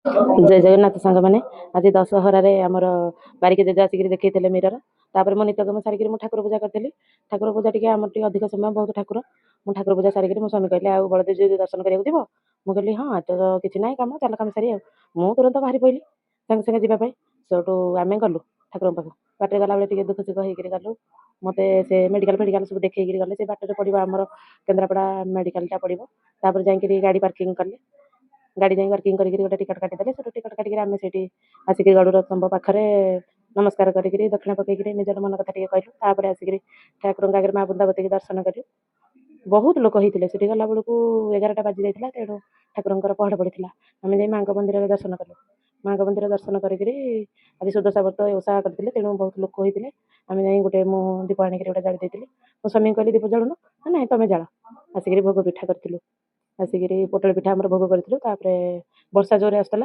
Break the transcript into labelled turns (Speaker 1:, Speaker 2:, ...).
Speaker 1: जय जगन्नाथ सांग मैंने आज दशहरार आमर बारिक जेजे आसिक देखते मिरर तापर मो नित्यकर्म सारिक ठाकुर पूजा करी ठाकुर पूजा टी आम अधिक समय बहुत ठाकुर मुझे ठाकुर पूजा सारिक मो स्वामी कहले आउ बलदेव जी दर्शन करा जीव मुझे कहली हाँ तो किसी ना कम चल कम सारी मु तुरंत बाहरी पड़ी सागे सागे जावाई सेठू आम गलु ठाकुर पाख बाटे गला बेले दुख सुख होकर गलु मत से मेडिकल फेडिकल सब देखी गले से बाटर पड़ो आमर केन्द्रापड़ा मेडिकलटा पड़ो तापर जाकि गाड़ी पार्किंग कले गाड़ी जाई पार्किंग करके गोटे टिकट काटिदेले से टिकट काटिक आम से आसिक गड़ूर तंब पाखे नमस्कार करी दक्षिणा पकईकि निजर मन कथा कहलु तापर आसिक ठाकुर आगे माँ बृंदावती दर्शन कलु बहुत लोक होते से गला बेलू 11टा बाजी जाता तेणु ठाकुर पहड़ पड़ा आम जा माँ मंदिर दर्शन कलु माँ मंदिर दर्शन करी आज सुदशा व्रत ओषा करते तेणु बहुत लोक होते आम जा गोटे मु दीप आनिक गोटे जाली देती मो स्वामी कहली दीप जलुन ना तुम जाल आसिक भोग पिठा करूँ आसिक पोटल पिठा भोग करूँ वर्षा जोर आसला।